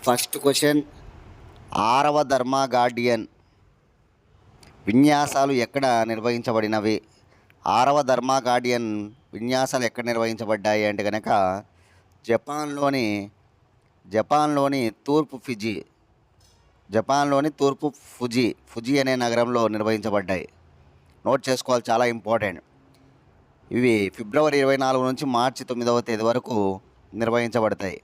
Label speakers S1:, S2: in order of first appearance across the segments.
S1: First question, ఆరవ ధర్మ Guardian విన్యాసాలు ఎక్కడ నిర్వహించబడినవి? ఆరవ ధర్మ గార్డియన్ విన్యాసాలు ఎక్కడ నిర్వహించబడ్డాయి అంటే కనుక జపాన్లోని జపాన్లోని తూర్పు ఫిజి జపాన్లోని తూర్పు ఫుజి అనే నగరంలో నిర్వహించబడ్డాయి. నోట్ చేసుకోవాలి, చాలా ఇంపార్టెంట్. ఇవి ఫిబ్రవరి 24 నుంచి మార్చి 9వ తేదీ వరకు నిర్వహించబడతాయి.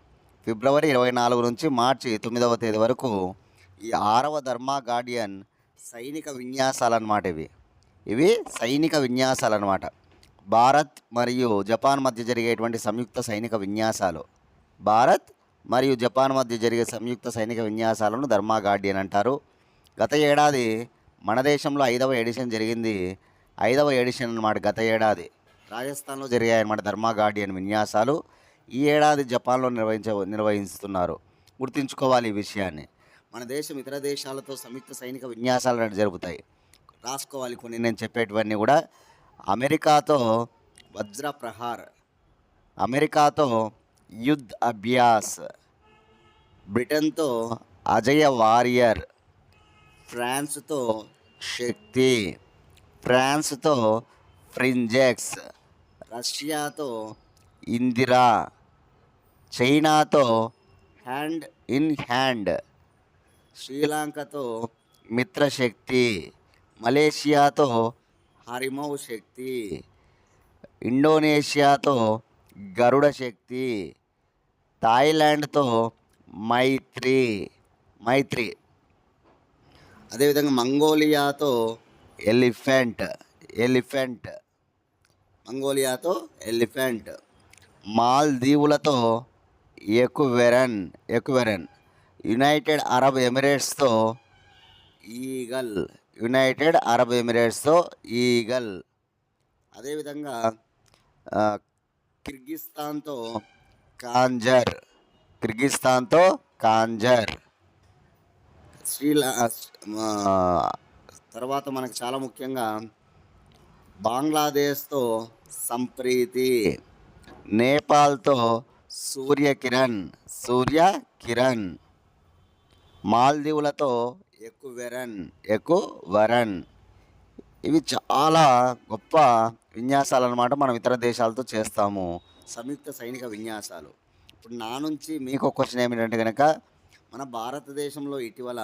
S1: ఫిబ్రవరి 24 నుంచి మార్చి 9వ తేదీ వరకు ఈ ఆరవ ధర్మ గార్డియన్ సైనిక విన్యాసాలు అన్నమాట. ఇవి సైనిక విన్యాసాలు అన్నమాట. భారత్ మరియు జపాన్ మధ్య జరిగేటువంటి సంయుక్త సైనిక విన్యాసాలు. భారత్ మరియు జపాన్ మధ్య జరిగే సంయుక్త సైనిక విన్యాసాలను ధర్మ గార్డియన్ అంటారు. గత ఏడాది మన దేశంలో 5వ ఎడిషన్ జరిగింది. 5వ ఎడిషన్ అన్నమాట. గత ఏడాది రాజస్థాన్లో జరిగాయన్నమాట ధర్మ గార్డియన్ విన్యాసాలు. ఈ ఏడాది జపాన్లో నిర్వహిస్తున్నారు. గుర్తుంచుకోవాలి ఈ విషయాన్ని. మన దేశం ఇతర దేశాలతో సంయుక్త సైనిక విన్యాసాలు జరుపుతాయి. రాసుకోవాలి కొన్ని, నేను చెప్పేటివన్నీ కూడా. అమెరికాతో వజ్ర ప్రహార్, అమెరికాతో యుద్ధ్ అభ్యాస్, బ్రిటన్తో అజయ వారియర్, ఫ్రాన్స్తో శక్తి, ఫ్రాన్స్తో ఫ్రింజెక్స్, రష్యాతో ఇందిరా, చైనాతో హ్యాండ్ ఇన్ హ్యాండ్, శ్రీలంకతో మిత్రశక్తి, మలేషియాతో హరిమౌ శక్తి, ఇండోనేషియాతో గరుడ శక్తి, థాయిలాండ్తో మైత్రి, అదేవిధంగా మంగోలియాతో మంగోలియాతో ఎలిఫెంట్, మాల్దీవులతో ఎకువెరన్, యునైటెడ్ అరబ్ ఎమిరేట్స్తో ఈగల్, అదేవిధంగా కిర్గిస్తాన్తో కాంజర్, తర్వాత మనకు చాలా ముఖ్యంగా బంగ్లాదేశ్తో సంప్రీతి, నేపాల్తో సూర్యకిరణ్, మాల్దీవులతో ఎకువరన్. ఇవి చాలా గొప్ప విన్యాసాలు అన్నమాట. మనం ఇతర దేశాలతో చేస్తాము సంయుక్త సైనిక విన్యాసాలు. ఇప్పుడు నా నుంచి మీకు ఒక క్వశ్చన్ ఏమిటంటే కనుక, మన భారతదేశంలో ఇటీవల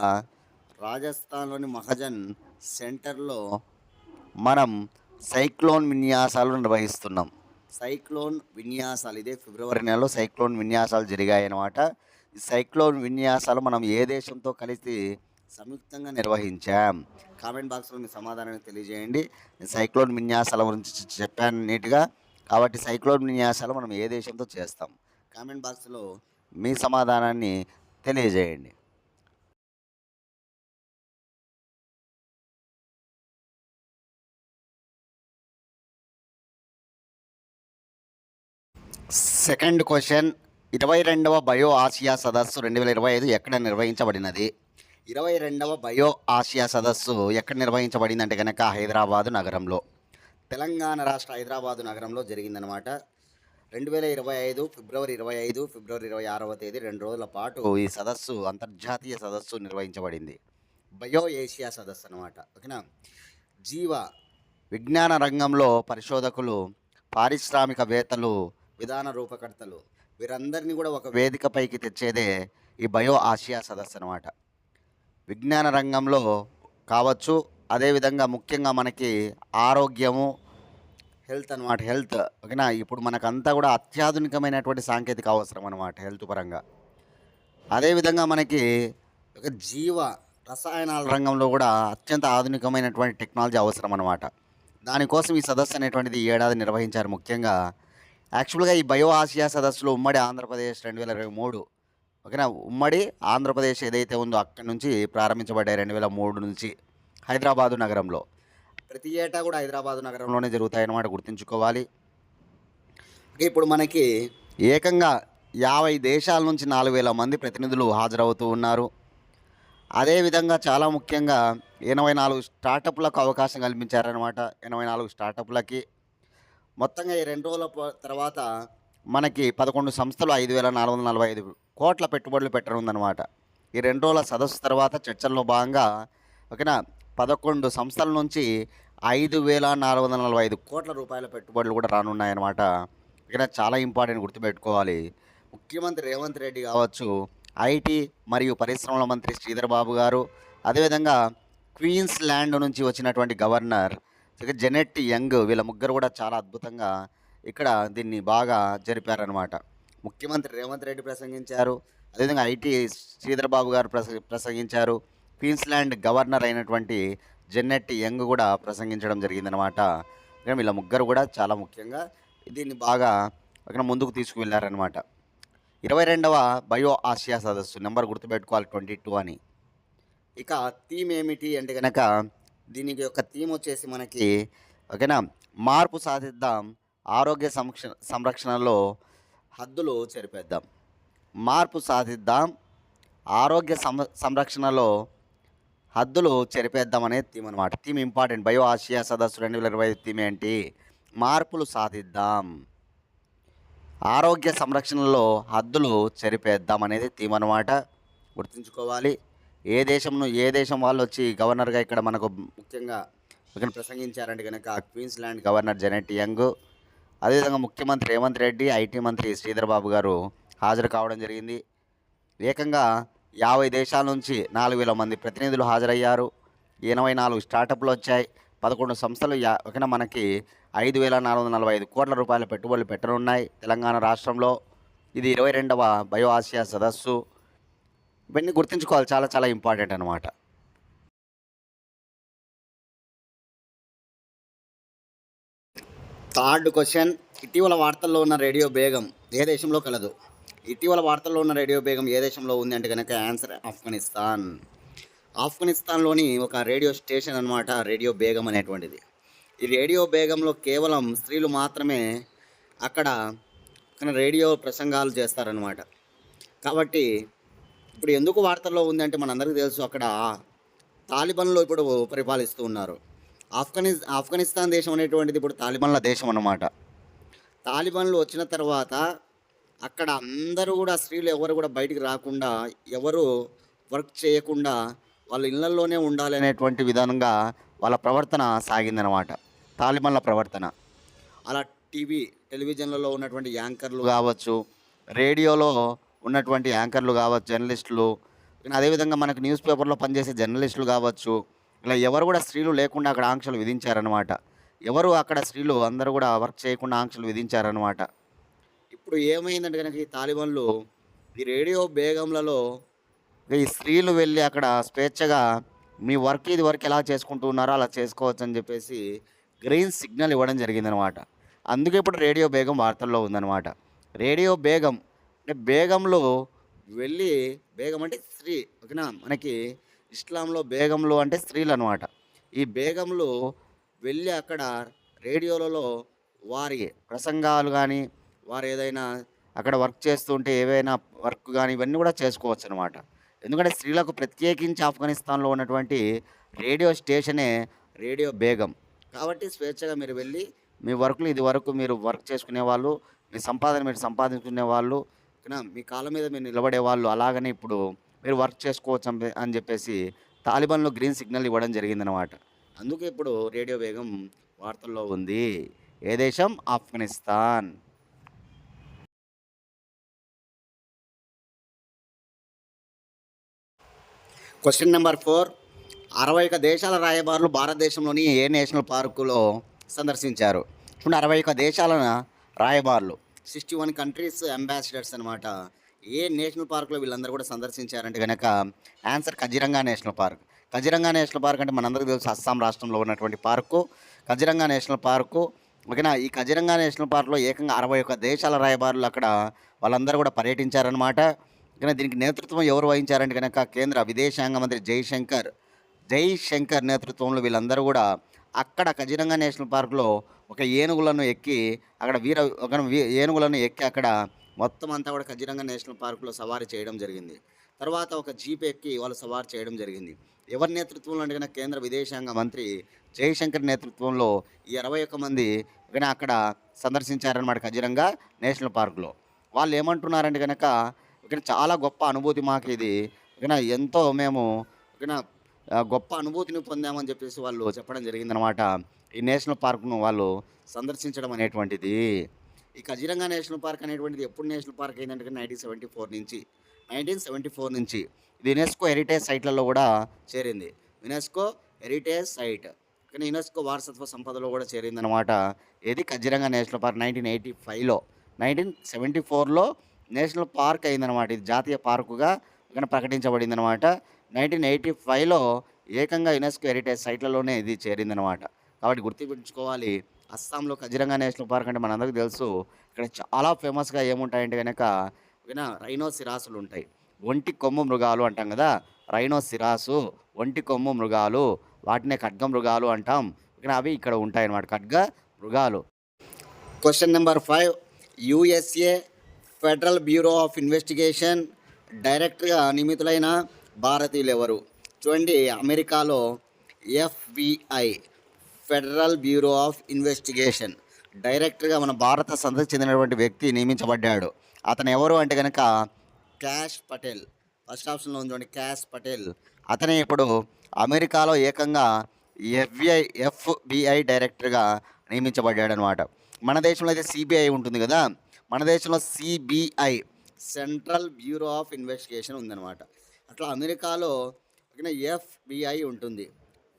S1: రాజస్థాన్లోని మహజన్ సెంటర్లో మనం సైక్లోన్ విన్యాసాలు నిర్వహిస్తున్నాం. ఇదే ఫిబ్రవరి నెలలో సైక్లోన్ విన్యాసాలు జరిగాయి అన్నమాట. ఈ సైక్లోన్ విన్యాసాలు మనం ఏ దేశంతో కలిసి సంయుక్తంగా నిర్వహించాం? కామెంట్ బాక్స్లో మీ సమాధానాన్ని తెలియజేయండి. నేను సైక్లోన్ విన్యాసాల గురించి చెప్పాను నీట్గా. కాబట్టి సైక్లోన్ విన్యాసాలు మనం ఏ దేశంతో చేస్తాం? కామెంట్ బాక్స్లో మీ సమాధానాన్ని తెలియజేయండి. సెకండ్ క్వశ్చన్, 22వ బయో ఆసియా సదస్సు 2025 ఎక్కడ నిర్వహించబడినది? 22వ బయో ఆసియా సదస్సు ఎక్కడ నిర్వహించబడింది అంటే కనుక హైదరాబాదు నగరంలో, తెలంగాణ రాష్ట్ర హైదరాబాదు నగరంలో జరిగిందనమాట. 2025 ఫిబ్రవరి 25, ఫిబ్రవరి 26వ తేదీ 2 రోజుల పాటు ఈ సదస్సు, అంతర్జాతీయ సదస్సు నిర్వహించబడింది. బయో ఏషియా సదస్సు అనమాట. ఓకేనా? జీవ విజ్ఞాన రంగంలో పరిశోధకులు, పారిశ్రామికవేత్తలు, విధాన రూపకర్తలు, వీరందరినీ కూడా ఒక వేదికపైకి తెచ్చేదే ఈ బయో ఆసియా సదస్సు అనమాట. విజ్ఞాన రంగంలో కావచ్చు, అదేవిధంగా ముఖ్యంగా మనకి ఆరోగ్యము, హెల్త్ అనమాట. ఓకేనా? ఇప్పుడు మనకంతా కూడా అత్యాధునికమైనటువంటి సాంకేతిక అవసరం అనమాట హెల్త్ పరంగా. అదేవిధంగా మనకి ఒక జీవ రసాయనాల రంగంలో కూడా అత్యంత ఆధునికమైనటువంటి టెక్నాలజీ అవసరం అనమాట. దానికోసం ఈ సదస్సు అనేటువంటిది ఈ ఏడాది నిర్వహించారు. ముఖ్యంగా యాక్చువల్గా ఈ బయో ఆసియా సదస్సులో ఉమ్మడి ఆంధ్రప్రదేశ్ 2023, ఓకేనా, ఉమ్మడి ఆంధ్రప్రదేశ్ ఏదైతే ఉందో అక్కడి నుంచి ప్రారంభించబడ్డాయి 2003 నుంచి హైదరాబాదు నగరంలో. ప్రతి ఏటా కూడా హైదరాబాదు నగరంలోనే జరుగుతాయన్నమాట, గుర్తుంచుకోవాలి. ఇప్పుడు మనకి ఏకంగా 50 దేశాల నుంచి 4,000 మంది ప్రతినిధులు హాజరవుతూ ఉన్నారు. అదేవిధంగా చాలా ముఖ్యంగా 84 స్టార్టప్లకు అవకాశం కల్పించారనమాట. 84 స్టార్టప్లకి మొత్తంగా ఈ 2 రోజుల తర్వాత మనకి 11 సంస్థలు 5,445 కోట్ల పెట్టుబడులు పెట్టనుందనమాట. ఈ 2 రోజుల సదస్సు తర్వాత చర్చల్లో భాగంగా ఓకేనా 11 సంస్థల నుంచి 5,445 కోట్ల రూపాయల పెట్టుబడులు కూడా రానున్నాయన్నమాట. ఓకేనా చాలా ఇంపార్టెంట్ గుర్తుపెట్టుకోవాలి. ముఖ్యమంత్రి రేవంత్ రెడ్డి కావచ్చు, ఐటీ మరియు పరిశ్రమల మంత్రి శ్రీధర్ బాబు గారు, అదేవిధంగా క్వీన్స్‌ల్యాండ్ నుంచి వచ్చినటువంటి గవర్నర్ జెనెట్ యంగ్ వీళ్ళ ముగ్గురు కూడా చాలా అద్భుతంగా ఇక్కడ దీన్ని బాగా జరిపారనమాట. ముఖ్యమంత్రి రేవంత్ రెడ్డి ప్రసంగించారు. అదేవిధంగా ఐటీ శ్రీధర్ బాబు గారు ప్రసంగించారు. క్వీన్స్‌ల్యాండ్ గవర్నర్ అయినటువంటి జెనెట్ యంగ్ కూడా ప్రసంగించడం జరిగిందనమాట. కానీ వీళ్ళ ముగ్గురు కూడా చాలా ముఖ్యంగా దీన్ని బాగా అక్కడ ముందుకు తీసుకువెళ్ళారనమాట. 22వ బయో ఆసియా సదస్సు నెంబర్ గుర్తుపెట్టుకోవాలి 22 అని. ఇక థీమ్ ఏమిటి అంటే గనక దీనికి యొక్క థీమ్ వచ్చేసి మనకి ఓకేనా మార్పు సాధిద్దాం, ఆరోగ్య సంరక్షణలో హద్దులు చెరిపేద్దాం. మార్పు సాధిద్దాం, ఆరోగ్య సంరక్షణలో హద్దులు చెరిపేద్దాం అనేది థీమ్ అనమాట. Theme important. బయో ఆసియా సదస్సు 2025 థీమ్ ఏంటి? మార్పులు సాధిద్దాం, ఆరోగ్య సంరక్షణలో హద్దులు చెరిపేద్దాం అనేది థీమ్ అనమాట. గుర్తుంచుకోవాలి. ఏ దేశం వాళ్ళు వచ్చి గవర్నర్గా ఇక్కడ మనకు ముఖ్యంగా ఇక్కడ ప్రసంగించారంటే కనుక క్వీన్స్‌ల్యాండ్ గవర్నర్ జెనెట్ యంగ్, అదేవిధంగా ముఖ్యమంత్రి రేవంత్ రెడ్డి, ఐటీ మంత్రి శ్రీధర్ బాబు గారు హాజరు కావడం జరిగింది. ఏకంగా 50 దేశాల నుంచి 4,000 మంది ప్రతినిధులు హాజరయ్యారు. 84 స్టార్టప్లు వచ్చాయి. 11 సంస్థలు ఓకేనా మనకి 5,445 కోట్ల రూపాయల పెట్టుబడులు పెట్టనున్నాయి తెలంగాణ రాష్ట్రంలో. ఇది 22వ బయో ఆసియా సదస్సు. ఇవన్నీ గుర్తుంచుకోవాలి, చాలా చాలా ఇంపార్టెంట్ అనమాట. థర్డ్ క్వశ్చన్, ఇటీవల వార్తల్లో ఉన్న రేడియో బేగం ఏ దేశంలో కలదు? ఇటీవల వార్తల్లో ఉన్న రేడియో బేగం ఏ దేశంలో ఉంది అంటే కనుక ఆన్సర్ ఆఫ్ఘనిస్తాన్. ఆఫ్ఘనిస్తాన్లోని ఒక రేడియో స్టేషన్ అనమాట రేడియో బేగం అనేటువంటిది. ఈ రేడియో బేగంలో కేవలం స్త్రీలు మాత్రమే అక్కడ రేడియో ప్రసంగాలు చేస్తారనమాట. కాబట్టి ఇప్పుడు ఎందుకు వార్తల్లో ఉంది అంటే మనందరికీ తెలుసు, అక్కడ తాలిబాన్లు ఇప్పుడు పరిపాలిస్తూ ఉన్నారు. ఆఫ్ఘనిస్తాన్ దేశం అనేటువంటిది ఇప్పుడు తాలిబాన్ల దేశం అన్నమాట. తాలిబాన్లు వచ్చిన తర్వాత అక్కడ అందరూ కూడా స్త్రీలు ఎవరు కూడా బయటికి రాకుండా, ఎవరు వర్క్ చేయకుండా వాళ్ళ ఇళ్లల్లోనే ఉండాలి అనేటువంటి విధానంగా వాళ్ళ ప్రవర్తన సాగిందనమాట, తాలిబాన్ల ప్రవర్తన. అలా టెలివిజన్లలో ఉన్నటువంటి యాంకర్లు కావచ్చు, రేడియోలో ఉన్నటువంటి యాంకర్లు కావచ్చు, జర్నలిస్టులు, అదేవిధంగా మనకు న్యూస్ పేపర్లో పనిచేసే జర్నలిస్టులు కావచ్చు, ఇలా ఎవరు కూడా స్త్రీలు లేకుండా అక్కడ ఆంక్షలు విధించారనమాట. ఎవరు అక్కడ స్త్రీలు అందరూ కూడా వర్క్ చేయకుండా ఆంక్షలు విధించారనమాట. ఇప్పుడు ఏమైందంటే కనుక ఈ తాలిబాన్లు ఈ రేడియో బేగంలలో ఈ స్త్రీలు వెళ్ళి అక్కడ స్వేచ్ఛగా మీ ఇది వర్క్ ఎలా చేసుకుంటూ ఉన్నారో అలా చేసుకోవచ్చు అని చెప్పేసి గ్రీన్ సిగ్నల్ ఇవ్వడం జరిగిందనమాట. అందుకే ఇప్పుడు రేడియో బేగం వార్తల్లో ఉందన్నమాట. రేడియో బేగం అంటే బేగంలో వెళ్ళి, బేగం అంటే స్త్రీ ఓకేనా, మనకి ఇస్లాంలో బేగంలు అంటే స్త్రీలు అనమాట. ఈ బేగంలు వెళ్ళి అక్కడ రేడియోలలో వారి ప్రసంగాలు కానీ, వారు ఏదైనా అక్కడ వర్క్ చేస్తుంటే ఏవైనా వర్క్ కానీ ఇవన్నీ కూడా చేసుకోవచ్చు అనమాట. ఎందుకంటే స్త్రీలకు ప్రత్యేకించి ఆఫ్ఘనిస్తాన్లో ఉన్నటువంటి రేడియో స్టేషనే రేడియో బేగం. కాబట్టి స్వేచ్ఛగా మీరు వెళ్ళి మీ ఇది వరకు మీరు వర్క్ చేసుకునే వాళ్ళు, మీ సంపాదన మీరు సంపాదించుకునే వాళ్ళు, మీ కాళ్ళ మీద మీరు నిలబడే వాళ్ళు, అలాగనే ఇప్పుడు మీరు వర్క్ చేసుకోవచ్చు అని చెప్పేసి తాలిబాన్లో గ్రీన్ సిగ్నల్ ఇవ్వడం జరిగిందనమాట. అందుకే ఇప్పుడు రేడియో బేగం వార్తల్లో ఉంది. ఏ దేశం? ఆఫ్ఘనిస్తాన్. క్వశ్చన్ నెంబర్ 4, 61 దేశాల రాయబారులు భారతదేశంలోని ఏ నేషనల్ పార్కులో సందర్శించారు? ఇప్పుడు 61 దేశాల రాయబారులు, 61 కంట్రీస్ అంబాసిడర్స్ అనమాట, ఏ నేషనల్ పార్కులో వీళ్ళందరూ కూడా సందర్శించారంటే కనుక answer Kaziranga national park. Kaziranga national park అంటే మనందరికీ తెలుసు అస్సాం రాష్ట్రంలో ఉన్నటువంటి పార్కు కజిరంగా నేషనల్ పార్కు. ఓకేనా, ఈ కజిరంగా నేషనల్ పార్క్లో ఏకంగా 61 దేశాల రాయబారులు అక్కడ వాళ్ళందరూ కూడా పర్యటించారనమాట. కానీ దీనికి నేతృత్వం ఎవరు వహించారంటే కనుక కేంద్ర విదేశాంగ మంత్రి జైశంకర్ నేతృత్వంలో వీళ్ళందరూ కూడా అక్కడ కజిరంగా నేషనల్ పార్కులో ఒక ఏనుగులను ఎక్కి అక్కడ మొత్తం అంతా కూడా కజిరంగా నేషనల్ పార్కులో సవారీ చేయడం జరిగింది. తర్వాత ఒక జీప్ ఎక్కి వాళ్ళు సవారీ చేయడం జరిగింది. ఎవరి నేతృత్వంలో అంటే కనుక కేంద్ర విదేశాంగ మంత్రి జైశంకర్ నేతృత్వంలో ఈ 61 మంది అక్కడ సందర్శించారన్నమాట కజిరంగా నేషనల్ పార్కులో. వాళ్ళు ఏమంటున్నారంటే కనుక ఓకేనా, చాలా గొప్ప అనుభూతి మాకు ఇది. ఓకేనా, ఎంతో మేము ఓకేనా గొప్ప అనుభూతిని పొందామని చెప్పేసి వాళ్ళు చెప్పడం జరిగిందనమాట. ఈ నేషనల్ పార్క్‌ను వాళ్ళు సందర్శించడం అనేటువంటిది. ఈ కజిరంగా నేషనల్ పార్క్ అనేటువంటిది ఎప్పుడు నేషనల్ పార్క్ అయిందంటే 1974 నుంచి ఇది యునెస్కో హెరిటేజ్ సైట్‌లలో కూడా చేరింది. UNESCO heritage site. కానీ యునెస్కో వారసత్వ సంపదలో కూడా చేరిందనమాట. ఏది కజిరంగా నేషనల్ పార్క్ 1985లో. 1974లో నేషనల్ పార్క్ అయిందనమాట. ఇది జాతీయ పార్కుగా ప్రకటించబడిందనమాట. 1985లో ఏకంగా యునెస్కో హెరిటేజ్ సైట్‌లలోనే ఇది చేరిందనమాట. కాబట్టి గుర్తుంచుకోవాలి. అస్సాంలో కజిరంగా నేషనల్ పార్క్ అంటే మనందరికీ తెలుసు. ఇక్కడ చాలా ఫేమస్‌గా ఏముంటాయంటే గనక రైనోసిరాసులుంటాయి. ఒంటి కొమ్ము మృగాలు అంటాం గదా! రైనోసిరాసు, ఒంటి కొమ్ము మృగాలు, వాటినే ఖడ్గ మృగాలు అంటాం. అవి ఇక్కడ ఉంటాయన్నమాట. ఖడ్గ మృగాలు. Question number 5. USA federal bureau of investigation డైరెక్టర్‌గా నియమితులైన భారతీయులెవరు? చూడండి, అమెరికాలో FBI federal bureau of investigation డైరెక్టర్‌గా మన భారత సంతతికి చెందినటువంటి వ్యక్తి నియమించబడ్డాడు. అతను ఎవరు అంటే గనక క్యాష్ పటేల్. ఫస్ట్ ఆప్షన్‌లో ఉంది చూడండి, క్యాష్ పటేల్. అతనే ఇప్పుడు అమెరికాలో ఏకంగా ఎఫ్‌బిఐ డైరెక్టర్‌గా నియమించబడ్డాడనమాట. మన దేశంలో అయితే సిబిఐ ఉంటుంది కదా! మన దేశంలో CBI central bureau of investigation ఉందన్నమాట. అట్లా అమెరికాలో ఎఫ్‌బిఐ ఉంటుంది.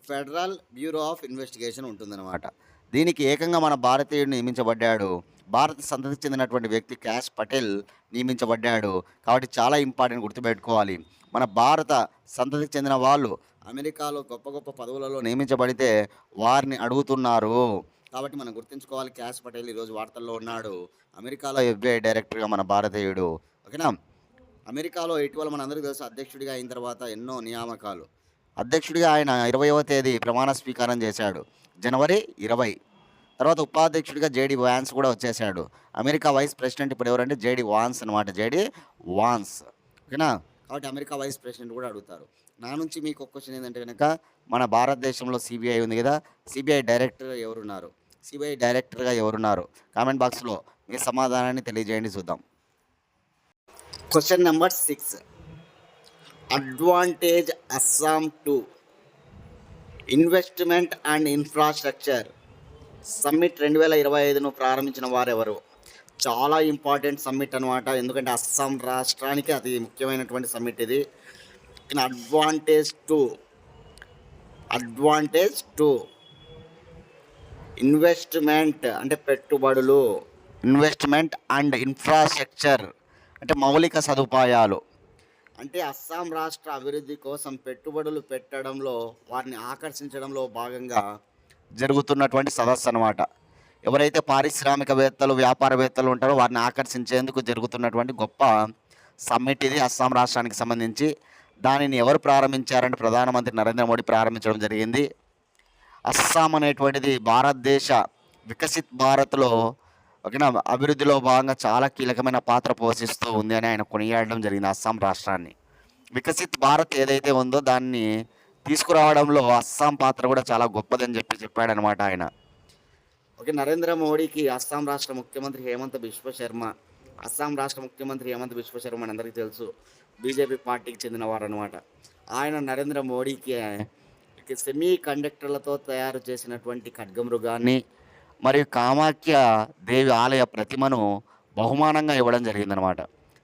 S1: ఫెడరల్ బ్యూరో ఆఫ్ ఇన్వెస్టిగేషన్ ఉంటుందన్నమాట. దీనికి ఏకంగా మన భారతీయుడు నియమించబడ్డాడు. భారత సంతతికి చెందినటువంటి వ్యక్తి క్యాష్ పటేల్ నియమించబడ్డాడు. కాబట్టి చాలా ఇంపార్టెంట్, గుర్తుపెట్టుకోవాలి. మన భారత సంతతికి చెందిన వాళ్ళు అమెరికాలో గొప్ప గొప్ప పదవులలో నియమించబడితే వారిని అడుగుతున్నారు. కాబట్టి మనం గుర్తుంచుకోవాలి, క్యాష్ పటేల్ ఈరోజు వార్తల్లో ఉన్నాడు. అమెరికాలో ఎఫ్‌బిఐ డైరెక్టర్గా మన భారతీయుడు. ఓకేనా. అమెరికాలో ఇటీవల మనందరికీ తెలుసు, అధ్యక్షుడిగా అయిన తర్వాత ఎన్నో నియామకాలు. అధ్యక్షుడిగా ఆయన 20వ తేదీ ప్రమాణ స్వీకారం చేశాడు, జనవరి 20. తర్వాత ఉపాధ్యక్షుడిగా జేడీ వాన్స్ కూడా వచ్చేసాడు. అమెరికా వైస్ ప్రెసిడెంట్ ఇప్పుడు ఎవరంటే జేడీ వాన్స్ అనమాట. J D Vance. ఓకేనా. కాబట్టి అమెరికా వైస్ ప్రెసిడెంట్ కూడా అడుగుతారు. నా నుంచి మీకు ఒక క్వశ్చన్ ఏంటంటే కనుక, మన భారతదేశంలో సిబిఐ ఉంది కదా, సిబిఐ డైరెక్టర్ ఎవరున్నారు? సిబిఐ డైరెక్టర్గా ఎవరున్నారు? కామెంట్ బాక్స్లో మీ సమాధానాన్ని తెలియజేయండి, చూద్దాం. Question number 6. Advantage Assam 2 investment and infrastructure summit 2025ను ప్రారంభించిన వారెవరు? చాలా ఇంపార్టెంట్ సమ్మిట్ అనమాట. ఎందుకంటే అస్సాం రాష్ట్రానికి అతి ముఖ్యమైనటువంటి సమ్మిట్ ఇది. అడ్వాంటేజ్ 2 ఇన్వెస్ట్మెంట్ అంటే పెట్టుబడులు, ఇన్వెస్ట్మెంట్ అండ్ ఇన్ఫ్రాస్ట్రక్చర్ అంటే మౌలిక సదుపాయాలు. అంటే అస్సాం రాష్ట్ర అభివృద్ధి కోసం పెట్టుబడులు పెట్టడంలో, వారిని ఆకర్షించడంలో భాగంగా జరుగుతున్నటువంటి సదస్సు అనమాట. ఎవరైతే పారిశ్రామికవేత్తలు, వ్యాపారవేత్తలు ఉంటారో వారిని ఆకర్షించేందుకు జరుగుతున్నటువంటి గొప్ప సమ్మిట్ ఇది అస్సాం రాష్ట్రానికి సంబంధించి. దానిని ఎవరు ప్రారంభించారంటే ప్రధానమంత్రి నరేంద్ర మోడీ ప్రారంభించడం జరిగింది. అస్సాం అనేటువంటిది భారతదేశ వికసిత్ భారత్లో అభివృద్ధిలో భాగంగా చాలా కీలకమైన పాత్ర పోషిస్తూ ఉంది అని ఆయన కొనియాడడం జరిగింది. అస్సాం రాష్ట్రాన్ని వికసిత్ భారత్ ఏదైతే ఉందో దాన్ని తీసుకురావడంలో అస్సాం పాత్ర కూడా చాలా గొప్పదని చెప్పాడనమాట ఆయన. నరేంద్ర మోడీకి అస్సాం రాష్ట్ర ముఖ్యమంత్రి హేమంత్ బిశ్వ శర్మ. అస్సాం రాష్ట్ర ముఖ్యమంత్రి హేమంత్ బిశ్వ శర్మ అని అందరికీ తెలుసు, బీజేపీ పార్టీకి చెందినవారు అనమాట. ఆయన నరేంద్ర మోడీకి సెమీ కండక్టర్లతో తయారు చేసినటువంటి ఖడ్గమృగాన్ని మరియు కామాఖ్య దేవి ఆలయ ప్రతిమను బహుమానంగా ఇవ్వడం జరిగిందనమాట.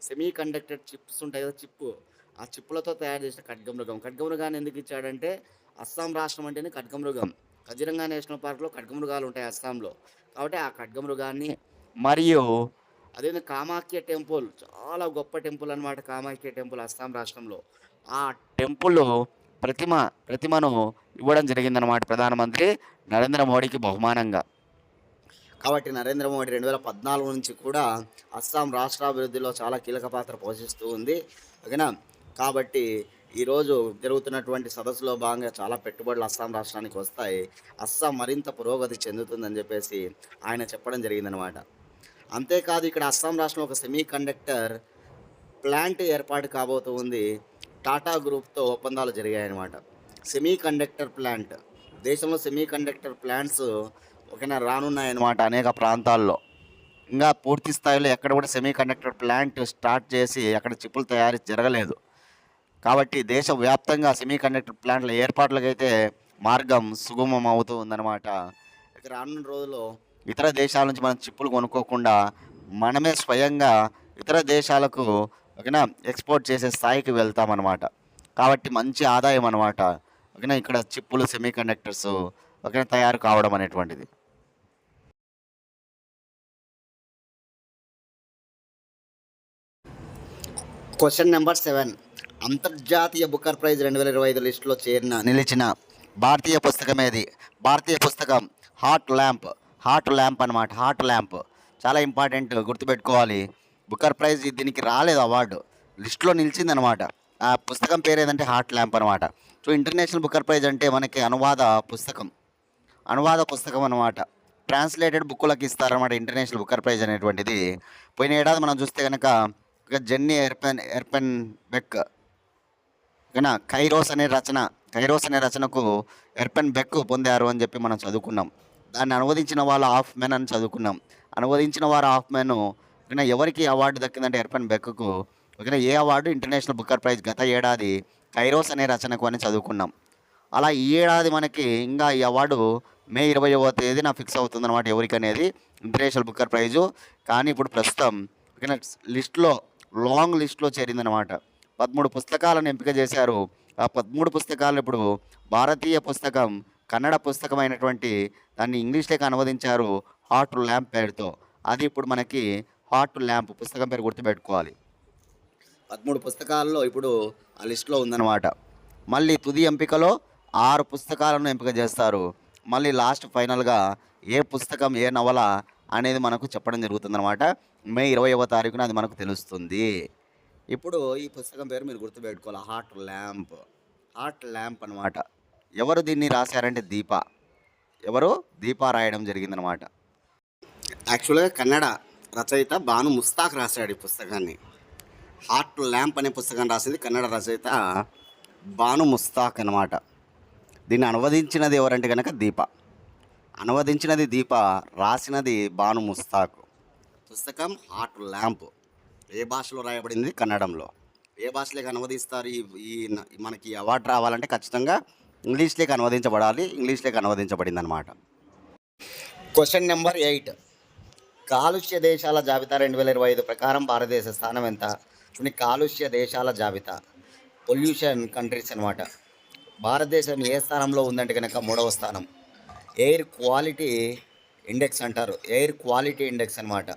S1: సెమీ కండక్టర్ చిప్స్ ఉంటాయి కదా, ఆ చిప్పులతో తయారు చేసిన ఖడ్గమృగాన్ని ఎందుకు ఇచ్చాడంటే, అస్సాం రాష్ట్రం అంటేనే ఖడ్గమృగం. కజిరంగా నేషనల్ పార్క్లో ఖడ్గమృగాలు ఉంటాయి అస్సాంలో. కాబట్టి ఆ ఖడ్గమృగాన్ని, మరియు అదే కామాఖ్య టెంపుల్, చాలా గొప్ప టెంపుల్ అనమాట. కామాఖ్య టెంపుల్ అస్సాం రాష్ట్రంలో. ఆ టెంపుల్ ప్రతిమను ఇవ్వడం జరిగిందనమాట ప్రధానమంత్రి నరేంద్ర మోడీకి బహుమానంగా. కాబట్టి నరేంద్ర మోడీ 2014 నుంచి కూడా అస్సాం రాష్ట్రాభివృద్ధిలో చాలా కీలక పాత్ర పోషిస్తూ ఉంది. ఓకేనా. కాబట్టి ఈరోజు జరుగుతున్నటువంటి సదస్సులో భాగంగా చాలా పెట్టుబడులు అస్సాం రాష్ట్రానికి వస్తాయి. అస్సాం మరింత పురోగతి చెందుతుందని చెప్పేసి ఆయన చెప్పడం జరిగిందనమాట. అంతేకాదు, ఇక్కడ అస్సాం రాష్ట్రంలో ఒక సెమీ కండక్టర్ ప్లాంట్ ఏర్పాటు కాబోతూ ఉంది. టాటా గ్రూప్తో ఒప్పందాలు జరిగాయన్నమాట. సెమీ కండక్టర్ ప్లాంట్, దేశంలో సెమీ కండక్టర్ ప్లాంట్స్ రానున్నాయన్నమాట అనేక ప్రాంతాల్లో. ఇంకా పూర్తి స్థాయిలో ఎక్కడ కూడా సెమీ కండక్టర్ ప్లాంట్ స్టార్ట్ చేసి అక్కడ చిప్పులు తయారీ జరగలేదు. కాబట్టి దేశవ్యాప్తంగా సెమీ కండక్టర్ ప్లాంట్ల ఏర్పాట్లకైతే మార్గం సుగమం అవుతూ ఉందన్నమాట. ఇక రానున్న రోజుల్లో ఇతర దేశాల నుంచి మనం చిప్పులు కొనుక్కోకుండా మనమే స్వయంగా ఇతర దేశాలకు ఓకేనా ఎక్స్పోర్ట్ చేసే స్థాయికి వెళ్తామన్నమాట. కాబట్టి మంచి ఆదాయం అనమాట. ఓకేనా ఇక్కడ చిప్పులు సెమీ కండక్టర్స్ ఓకేనా తయారు కావడం అనేటువంటిది. Question number 7. అంతర్జాతీయ బుకర్ ప్రైజ్ 2025 లిస్టులో నిలిచిన భారతీయ పుస్తకం ఏది? భారతీయ పుస్తకం హాట్ ల్యాంప్ అనమాట. హాట్ ల్యాంప్ చాలా ఇంపార్టెంట్, గుర్తుపెట్టుకోవాలి. బుకర్ ప్రైజ్ దీనికి రాలేదు అవార్డు, లిస్టులో నిలిచిందనమాట. ఆ పుస్తకం పేరు ఏదంటే హాట్ ల్యాంప్ అనమాట. సో ఇంటర్నేషనల్ బుకర్ ప్రైజ్ అంటే మనకి అనువాద పుస్తకం అనమాట. ట్రాన్స్లేటెడ్ బుక్కులకు ఇస్తారనమాట ఇంటర్నేషనల్ బుకర్ ప్రైజ్ అనేటువంటిది. పోయిన ఏడాది మనం చూస్తే కనుక జెన్నీ ఎర్పెన్ బెక్ ఓకేనా కైరోస్ అనే రచనకు ఎర్పెన్ బెక్ పొందారు అని చెప్పి మనం చదువుకున్నాం. దాన్ని అనువదించిన వాళ్ళు హాఫ్ మెన్ అని చదువుకున్నాం. అనువదించిన వారు హాఫ్ మెన్ ఓకేనా. ఎవరికి అవార్డు దక్కిందంటే ఎర్పెన్ బెక్కు ఓకేనా. ఏ అవార్డు? ఇంటర్నేషనల్ బుకర్ ప్రైజ్ గత ఏడాది కైరోస్ అనే రచనకు అని చదువుకున్నాం. అలా ఈ ఏడాది మనకి ఇంకా ఈ అవార్డు మే 20వ తేదీన ఫిక్స్ అవుతుందన్నమాట ఎవరికనేది ఇంటర్నేషనల్ బుకర్ ప్రైజు. కానీ ఇప్పుడు ప్రస్తుతం ఓకేనా లాంగ్ లిస్ట్లో చేరిందనమాట. 13 పుస్తకాలను ఎంపిక చేశారు. ఆ 13 పుస్తకాలు ఇప్పుడు భారతీయ పుస్తకం కన్నడ పుస్తకం అయినటువంటి దాన్ని ఇంగ్లీష్లోకి అనువదించారు హాట్ ల్యాంప్ పేరుతో. అది ఇప్పుడు మనకి హాట్ ల్యాంప్ పుస్తకం పేరు గుర్తుపెట్టుకోవాలి. 13 పుస్తకాల్లో ఇప్పుడు ఆ లిస్టులో ఉందన్నమాట. మళ్ళీ తుది ఎంపికలో 6 పుస్తకాలను ఎంపిక చేస్తారు. మళ్ళీ లాస్ట్ ఫైనల్గా ఏ పుస్తకం ఏ నవల అనేది మనకు చెప్పడం జరుగుతుందన్నమాట. మే 20వ తారీఖున అది మనకు తెలుస్తుంది. ఇప్పుడు ఈ పుస్తకం పేరు మీరు గుర్తుపెట్టుకోవాలి, హాట్ ల్యాంప్ అనమాట. ఎవరు దీన్ని రాశారంటే దీప రాయడం జరిగిందనమాట. యాక్చువల్గా కన్నడ రచయిత భాను ముస్తాక్ రాశాడు ఈ పుస్తకాన్ని. హాట్ ల్యాంప్ అనే పుస్తకాన్ని రాసింది కన్నడ రచయిత భాను ముస్తాక్ అనమాట. దీన్ని అనువదించినది ఎవరంటే కనుక దీప, రాసినది భాను ముస్తాక్. పుస్తకం హాట్ ల్యాంప్ ఏ భాషలో రాయబడింది? కన్నడంలో. ఏ భాషలోకి అనువదిస్తారు? ఈ మనకి అవార్డు రావాలంటే ఖచ్చితంగా ఇంగ్లీష్లోకి అనువదించబడాలి. ఇంగ్లీష్లోకి అనువదించబడింది అనమాట. Question number 8. కాలుష్య దేశాల జాబితా 2025 ప్రకారం భారతదేశ స్థానం ఎంత? కొన్ని కాలుష్య దేశాల జాబితా, పొల్యూషన్ కంట్రీస్ అనమాట. భారతదేశం ఏ స్థానంలో ఉందంటే కనుక 3వ స్థానం. ఎయిర్ క్వాలిటీ ఇండెక్స్ అంటారు, ఎయిర్ క్వాలిటీ ఇండెక్స్ అనమాట.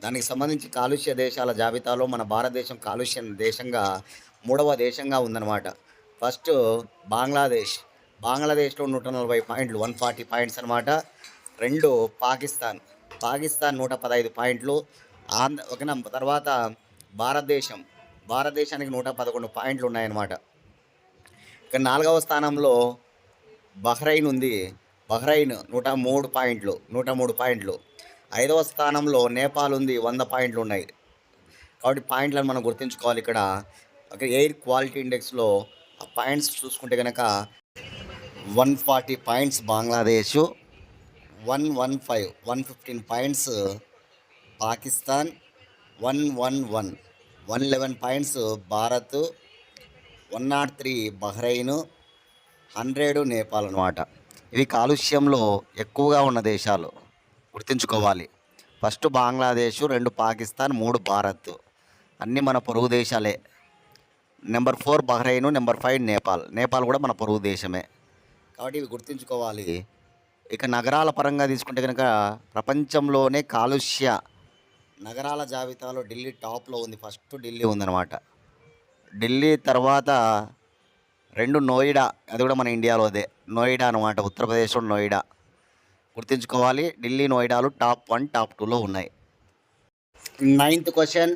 S1: దానికి సంబంధించి కాలుష్య దేశాల జాబితాలో మన భారతదేశం కాలుష్య దేశంగా 3వ దేశంగా ఉందన్నమాట. ఫస్ట్ బంగ్లాదేశ్లో 140 పాయింట్లు, 140 పాయింట్స్ అనమాట. 2 పాకిస్తాన్ 115 పాయింట్లు. ఓకేనా. తర్వాత భారతదేశానికి 111 పాయింట్లు ఉన్నాయన్నమాట. ఇక 4వ స్థానంలో బహ్రెయిన్ ఉంది. బహ్రెయిన్ 103 పాయింట్లు. 5వ స్థానంలో నేపాల్ ఉంది, 100 పాయింట్లు ఉన్నాయి. కాబట్టి పాయింట్లను మనం గుర్తుంచుకోవాలి ఇక్కడ. ఎయిర్ క్వాలిటీ ఇండెక్స్లో ఆ పాయింట్స్ చూసుకుంటే కనుక 140 points Bangladesh, 115 points Pakistan, 111 points Bharat, 103 Bahrain, 100 Nepal అనమాట. ఇవి కాలుష్యంలో ఎక్కువగా ఉన్న దేశాలు, గుర్తుంచుకోవాలి. ఫస్ట్ బంగ్లాదేశ్, 2 పాకిస్తాన్, 3 భారత్, అన్నీ మన పొరుగు దేశాలే. నెంబర్ 4 బహ్రెయిన్, నెంబర్ 5 నేపాల్ కూడా మన పొరుగు దేశమే. కాబట్టి ఇవి గుర్తుంచుకోవాలి. ఇక నగరాల పరంగా తీసుకుంటే కనుక ప్రపంచంలోనే కాలుష్య నగరాల జాబితాలో ఢిల్లీ టాప్లో ఉంది. ఫస్ట్ ఢిల్లీ ఉందన్నమాట. ఢిల్లీ తర్వాత 2 నోయిడా, అది కూడా మన ఇండియాలోదే. నోయిడా అనమాట, ఉత్తరప్రదేశ్లో నోయిడా. గుర్తుంచుకోవాలి, ఢిల్లీ నోయిడాలు టాప్ 1 టాప్ 2లో ఉన్నాయి. 9th question.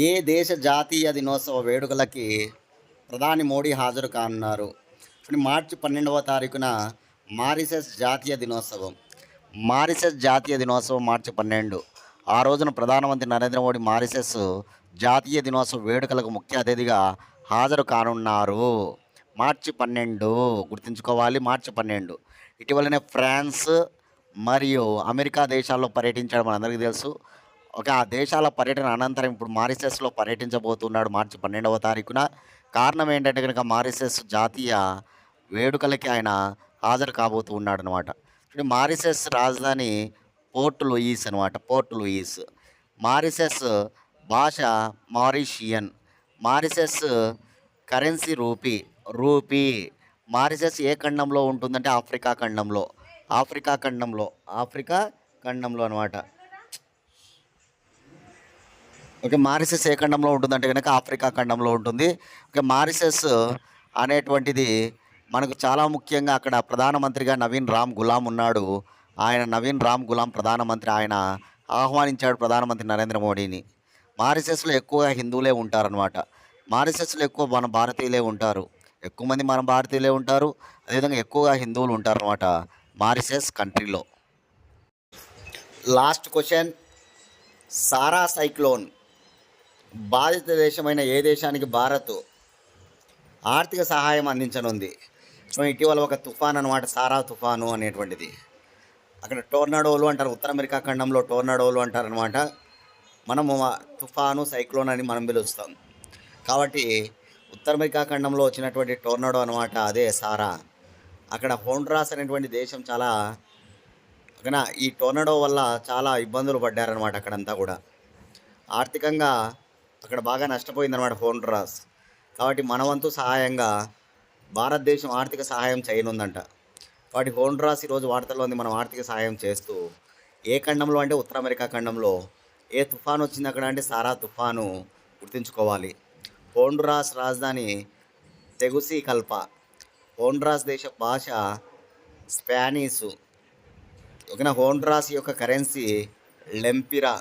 S1: ఏ దేశ జాతీయ దినోత్సవ వేడుకలకి ప్రధాని మోడీ హాజరు కానున్నారు? మార్చి 12వ తారీఖున మారిషస్ జాతీయ దినోత్సవం. మార్చి 12. ఆ రోజున ప్రధానమంత్రి నరేంద్ర మోడీ మారిషస్ జాతీయ దినోత్సవ వేడుకలకు ముఖ్య అతిథిగా హాజరు కానున్నారు. మార్చి 12, గుర్తుంచుకోవాలి, మార్చి 12. ఇటీవలనే ఫ్రాన్స్ మరియు అమెరికా దేశాల్లో పర్యటించడం మనందరికీ తెలుసు. ఆ దేశాల పర్యటన అనంతరం ఇప్పుడు మారిషస్‌లో పర్యటించబోతున్నాడు మార్చి 12వ తారీఖున. కారణం ఏంటంటే గనుక మారిషస్ జాతీయ వేడుకలకి ఆయన హాజరు కాబోతూ ఉన్నాడనమాట. ఇప్పుడు మారిషస్ రాజధాని పోర్ట్ లూయిస్ అనమాట. Port Louis. మారిషస్ భాష Mauritian. Mauritius currency rupee. Rupee. Mauritius ఏ ఖండంలో ఉంటుందంటే ఆఫ్రికా ఖండంలో. ఆఫ్రికా ఖండంలో. ఆఫ్రికా ఖండంలో అనమాట. మారిషస్ ఏ ఖండంలో ఉంటుందంటే గనక ఆఫ్రికా ఖండంలో ఉంటుంది. మారిషస్ అనేటువంటిది మనకు చాలా ముఖ్యంగా అక్కడ ప్రధానమంత్రిగా నవీన్ రామ్ గులాం ఉన్నాడు. ఆయన నవీన్ రామ్ గులాం ప్రధానమంత్రి. ఆయన ఆహ్వానించాడు ప్రధానమంత్రి నరేంద్ర మోడీని. మారిషస్‌లో ఎక్కువగా హిందువులే ఉంటారనమాట. మారిషస్‌లో ఎక్కువ మన భారతీయులే ఉంటారు. ఎక్కువ మంది మన భారతీయులే ఉంటారు. అదేవిధంగా ఎక్కువగా హిందువులు ఉంటారనమాట మారిషస్ కంట్రీలో. Last question. సారా సైక్లోన్ బాధిత దేశమైన ఏ దేశానికి భారత్ ఆర్థిక సహాయం అందించనుంది? సో ఇటీవల ఒక తుఫాన్ అనమాట, సారా తుఫాను అనేటువంటిది. అక్కడ టోర్నాడోలు అంటారు, ఉత్తర అమెరికా ఖండంలో టోర్నాడోలు అంటారనమాట. మనము తుఫాను, సైక్లోన్ అని మనం పిలుస్తాం. కాబట్టి ఉత్తర అమెరికా ఖండంలో వచ్చినటువంటి టోర్నాడో అనమాట అదే సారా. అక్కడ హోండ్రాస్ అనేటువంటి దేశం చాలా ఈ టోర్నాడో వల్ల చాలా ఇబ్బందులు పడ్డారనమాట. అక్కడంతా కూడా ఆర్థికంగా అక్కడ బాగా నష్టపోయిందనమాట హోండ్రాస్. కాబట్టి మన వంతు సహాయంగా భారతదేశం ఆర్థిక సహాయం చేయనుందంట. కాబట్టి హోండ్రాస్ ఈరోజు వార్తల్లో ఉంది. మనం ఆర్థిక సహాయం చేస్తూ ఏ ఖండంలో అంటే ఉత్తర అమెరికా ఖండంలో. ఏ తుఫాను వచ్చింది అక్కడ అంటే సారా తుఫాను గుర్తుంచుకోవాలి. హోండ్రాస్ రాజధాని తెగుసికల్ప. హోండ్రాస్ దేశ భాష స్పానిష్. హోండ్రాస్ యొక్క కరెన్సీ లెంపిరా.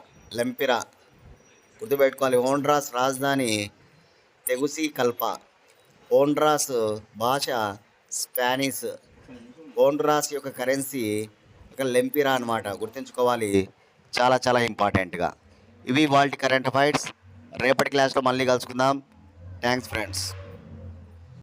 S1: గుర్తుపెట్టుకోవాలి. హోండ్రాస్ రాజధాని తెగుసికల్ప. హోండ్రాస్ భాష స్పానిష్. హోండ్రాస్ యొక్క కరెన్సీ లెంపిరా అనమాట. గుర్తుంచుకోవాలి, చాలా చాలా ఇంపార్టెంట్గా. ఇవి ఇవాల్టి కరెంట్ అఫైర్స్. రేపటి క్లాస్లో మళ్ళీ కలుసుకుందాం. Thanks friends.